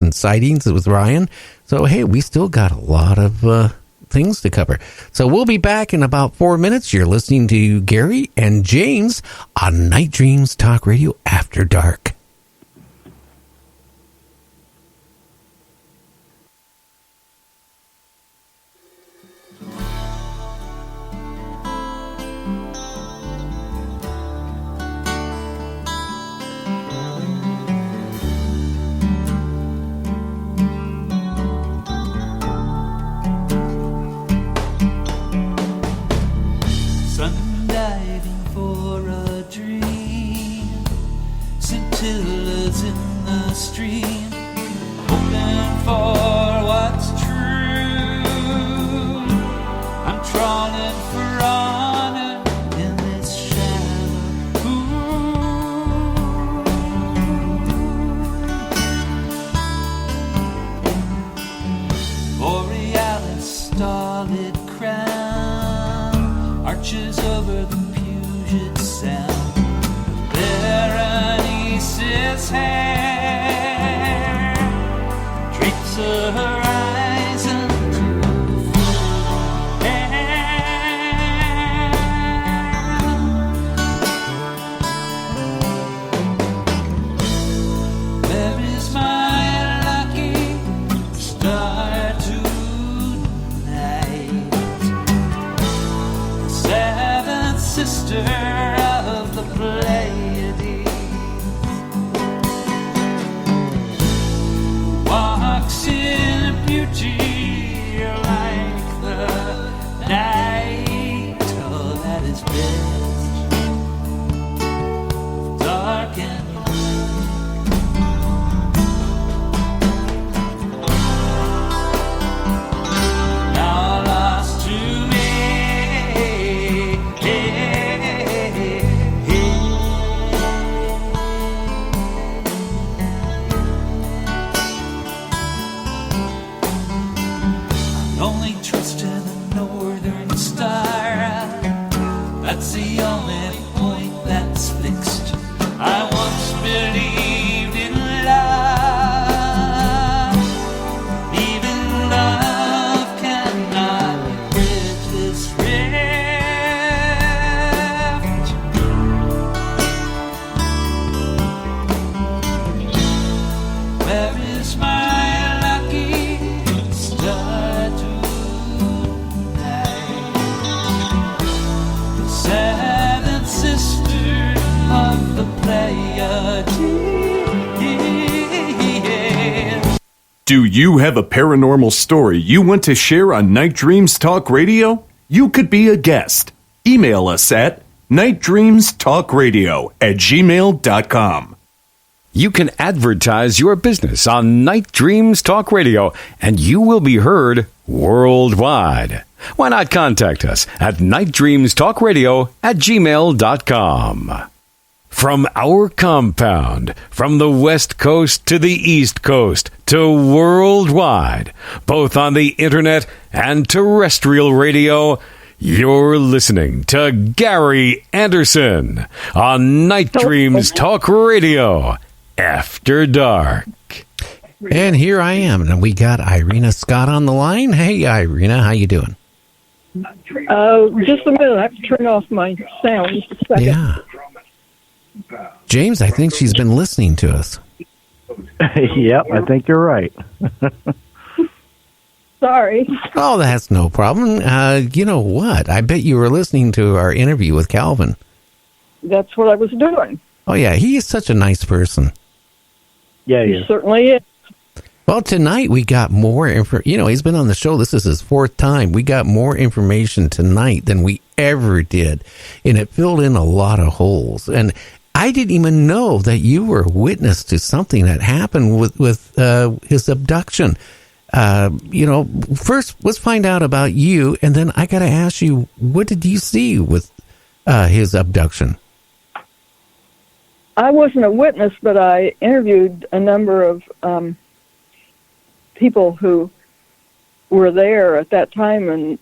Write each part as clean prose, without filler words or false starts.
and sightings with Ryan. So, hey, we still got a lot of things to cover. So we'll be back in about 4 minutes. You're listening to Gary and James on Night Dreams Talk Radio After Dark. Do you have a paranormal story you want to share on Night Dreams Talk Radio? You could be a guest. Email us at nightdreamstalkradio@gmail.com. You can advertise your business on Night Dreams Talk Radio, and you will be heard worldwide. Why not contact us at nightdreamstalkradio@gmail.com. From our compound, from the West Coast to the East Coast to worldwide, both on the internet and terrestrial radio, you're listening to Gary Anderson on Night Dreams Talk Radio After Dark. And here I am, and we got Irena Scott on the line. Hey, Irena, how you doing? Just a minute. I have to turn off my sound just a second. Yeah. James, I think she's been listening to us. Yep, I think you're right. Sorry. Oh, that's no problem. You know what? I bet you were listening to our interview with Calvin. That's what I was doing. Oh, yeah. He is such a nice person. Yeah, he certainly is. Well, tonight we got more information. You know, he's been on the show. This is his fourth time. We got more information tonight than we ever did. And it filled in a lot of holes. And I didn't even know that you were a witness to something that happened with his abduction. You know, first, let's find out about you. And then I got to ask you, what did you see with his abduction? I wasn't a witness, but I interviewed a number of people who were there at that time and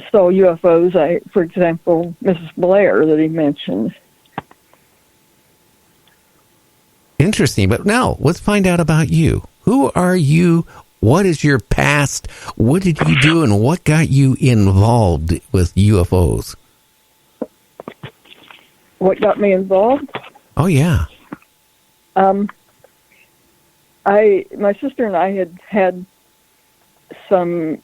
saw UFOs. For example, Mrs. Blair that he mentioned. interesting. But now let's find out about you. Who are you? What is your past? What did you do, and what got you involved with UFOs? What got me involved? Oh, yeah. My sister and I had some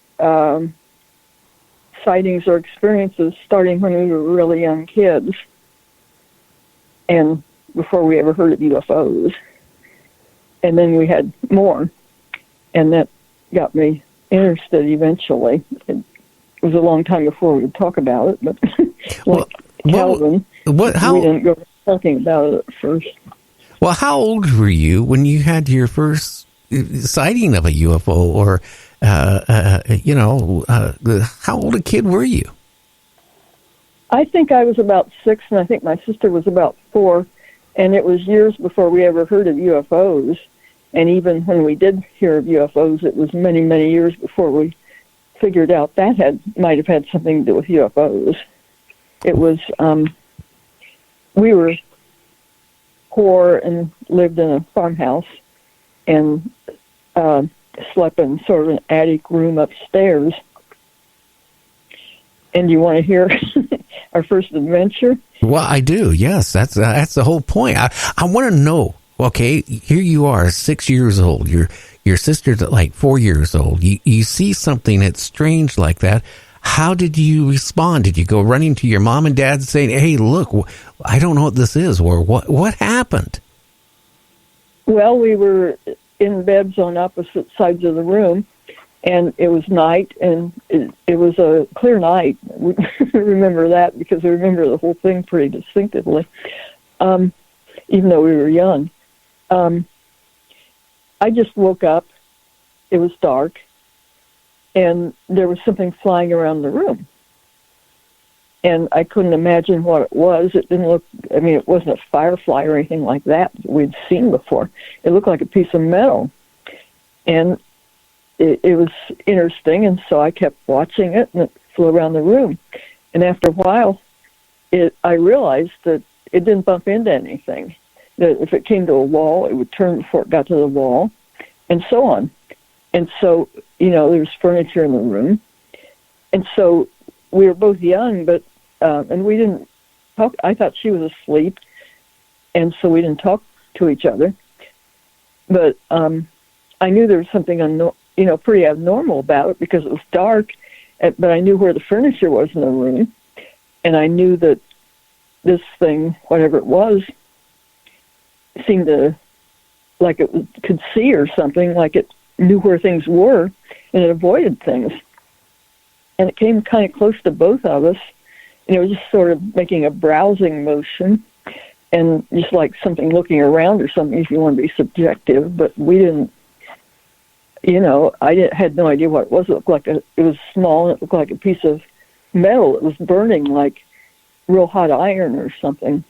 sightings or experiences starting when we were really young kids, and before we ever heard of UFOs. And then we had more, and that got me interested eventually. It was a long time before we would talk about it, but Calvin, we didn't go talking about it at first. Well, how old were you when you had your first sighting of a UFO, or, how old a kid were you? I think I was about 6, and I think my sister was about 4, and it was years before we ever heard of UFOs. And even when we did hear of UFOs, it was many, many years before we figured out that might have had something to do with UFOs. It was, we were poor and lived in a farmhouse and slept in sort of an attic room upstairs. And you want to hear our first adventure? Well, I do. Yes, that's the whole point. I want to know. Okay, here you are, 6 years old. Your sister's like 4 years old. You see something that's strange like that. How did you respond? Did you go running to your mom and dad saying, "Hey, look, I don't know what this is," or what happened? Well, we were in beds on opposite sides of the room, and it was night, and it was a clear night. We remember that because we remember the whole thing pretty distinctively, even though we were young. I just woke up. It was dark, and there was something flying around the room. And I couldn't imagine what it was. It didn't look, it wasn't a firefly or anything like that we'd seen before. It looked like a piece of metal. And it was interesting, and so I kept watching it, and it flew around the room. And after a while, I realized that it didn't bump into anything. That if it came to a wall, it would turn before it got to the wall, and so on. And so, there was furniture in the room. And so we were both young, but and we didn't talk. I thought she was asleep, and so we didn't talk to each other. But I knew there was something pretty abnormal about it because it was dark, but I knew where the furniture was in the room, and I knew that this thing, whatever it was, seemed to, like it could see or something, like it knew where things were, and it avoided things. And it came kind of close to both of us, and it was just sort of making a browsing motion, and just like something looking around or something, if you want to be subjective. But we didn't, I had no idea what it was. It looked like it was small, and it looked like a piece of metal. It was burning like real hot iron or something.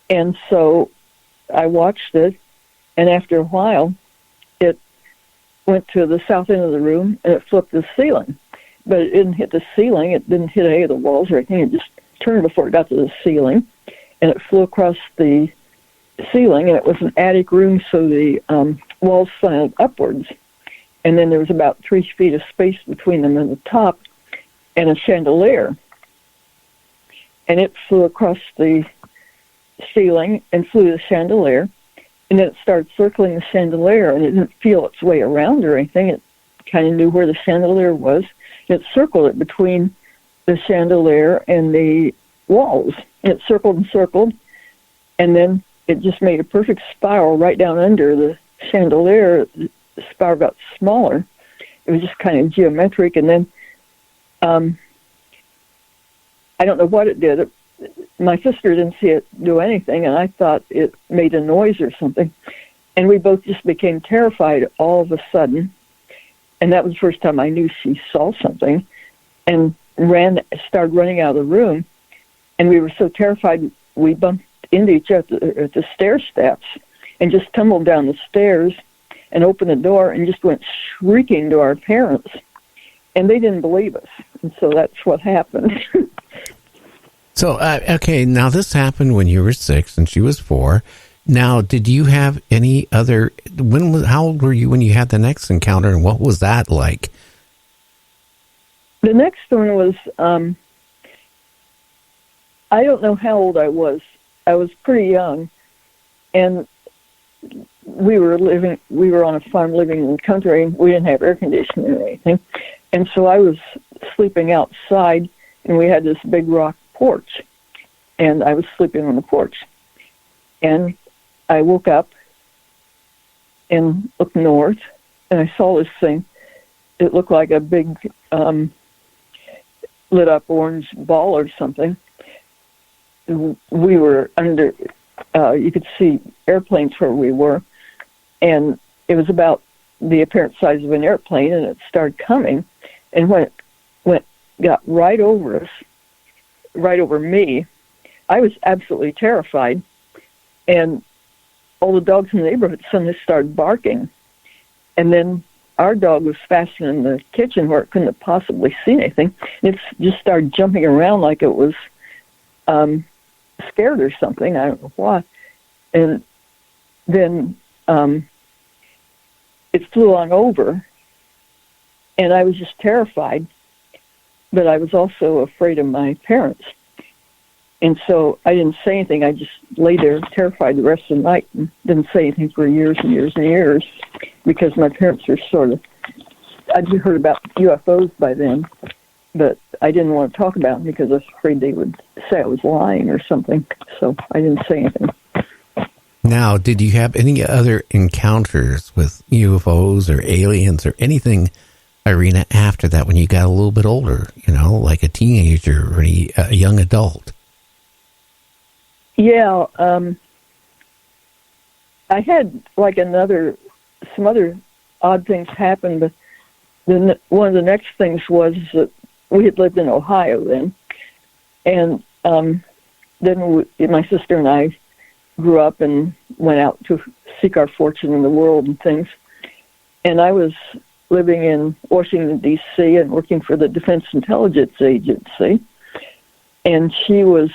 And so I watched it, and after a while, it went to the south end of the room, and it flipped the ceiling. But it didn't hit the ceiling. It didn't hit any of the walls or anything. It just turned before it got to the ceiling, and it flew across the ceiling, and it was an attic room, so the walls slanted upwards. And then there was about 3 feet of space between them and the top, and a chandelier. And it flew across the ceiling and flew to the chandelier, and then it started circling the chandelier, and it didn't feel its way around or anything. It kind of knew where the chandelier was. It circled it between the chandelier and the walls. It circled and circled, and then it just made a perfect spiral right down under the chandelier. The spiral got smaller. It was just kind of geometric, and then I don't know what it did. My sister didn't see it do anything, and I thought it made a noise or something. And we both just became terrified all of a sudden. And that was the first time I knew she saw something, and started running out of the room. And we were so terrified, we bumped into each other at the stair steps and just tumbled down the stairs and opened the door and just went shrieking to our parents. And they didn't believe us. And so that's what happened. So, okay, now this happened when you were 6 and she was 4. Now, did you have any other? How old were you when you had the next encounter, and what was that like? The next one was, I don't know how old I was. I was pretty young, and we were on a farm living in the country. We didn't have air conditioning or anything. And so I was sleeping outside, and we had this big rock porch, and I was sleeping on the porch. And I woke up and looked north, and I saw this thing. It looked like a big lit up orange ball or something. We were under, you could see airplanes where we were, and it was about the apparent size of an airplane, and it started coming, and when it got right over us, right over me, I was absolutely terrified, and all the dogs in the neighborhood suddenly started barking, and then our dog was fastened in the kitchen where it couldn't have possibly seen anything. It just started jumping around like it was scared or something. I don't know why. And then it flew on over, and I was just terrified, but I was also afraid of my parents. And so I didn't say anything. I just lay there terrified the rest of the night and didn't say anything for years and years and years because my parents were sort of, I'd heard about UFOs by then, but I didn't want to talk about them because I was afraid they would say I was lying or something. So I didn't say anything. Now, did you have any other encounters with UFOs or aliens or anything, Irena, after that when you got a little bit older, like a teenager or a young adult? Yeah, I had some other odd things happen, but then one of the next things was that we had lived in Ohio then, and then my sister and I grew up and went out to seek our fortune in the world and things, and I was living in Washington, D.C. and working for the Defense Intelligence Agency, and she was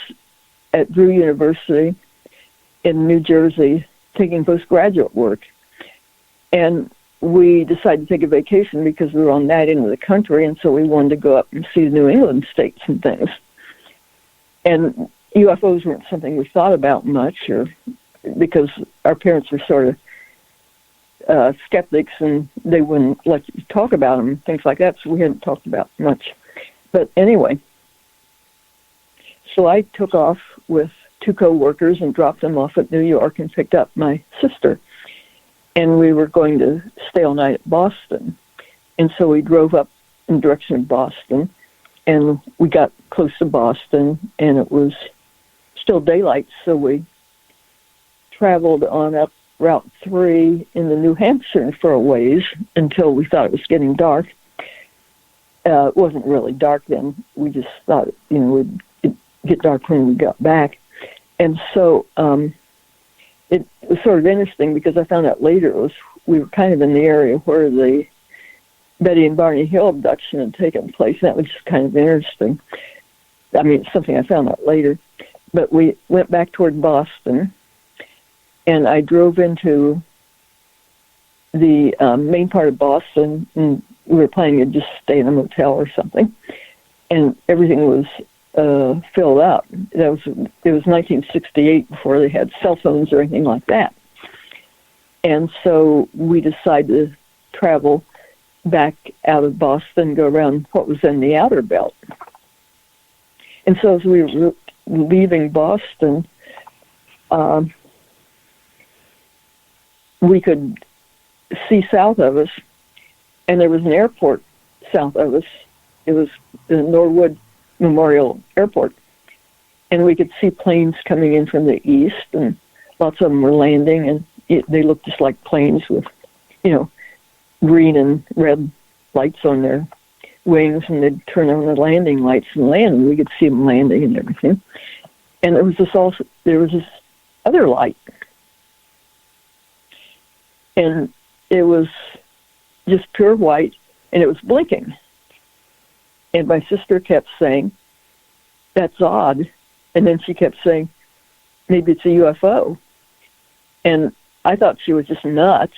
at Drew University in New Jersey taking postgraduate work. And we decided to take a vacation because we were on that end of the country, and so we wanted to go up and see the New England states and things. And UFOs weren't something we thought about much, or because our parents were sort of skeptics and they wouldn't let you talk about them and things like that, so we hadn't talked about much. But anyway, so I took off with two co-workers and dropped them off at New York and picked up my sister. And we were going to stay all night at Boston. And so we drove up in the direction of Boston, and we got close to Boston, and it was still daylight, so we traveled on up Route 3 in the New Hampshire for a ways until we thought it was getting dark. It wasn't really dark then. We just thought, we'd get dark when we got back. And so it was sort of interesting because I found out later we were kind of in the area where the Betty and Barney Hill abduction had taken place. That was just kind of interesting. I mean, it's something I found out later. But we went back toward Boston, and I drove into the main part of Boston, and we were planning to just stay in a motel or something. And everything was filled up. It was 1968 before they had cell phones or anything like that. And so we decided to travel back out of Boston, go around what was in the outer belt. And so as we were leaving Boston, we could see south of us, and there was an airport south of us. It was the Norwood Memorial Airport, and we could see planes coming in from the east, and lots of them were landing, and they looked just like planes with, green and red lights on their wings, and they'd turn on the landing lights and land, and we could see them landing and everything. And there was this other light, and it was just pure white, and it was blinking. And my sister kept saying, "That's odd." And then she kept saying, "Maybe it's a UFO." And I thought she was just nuts.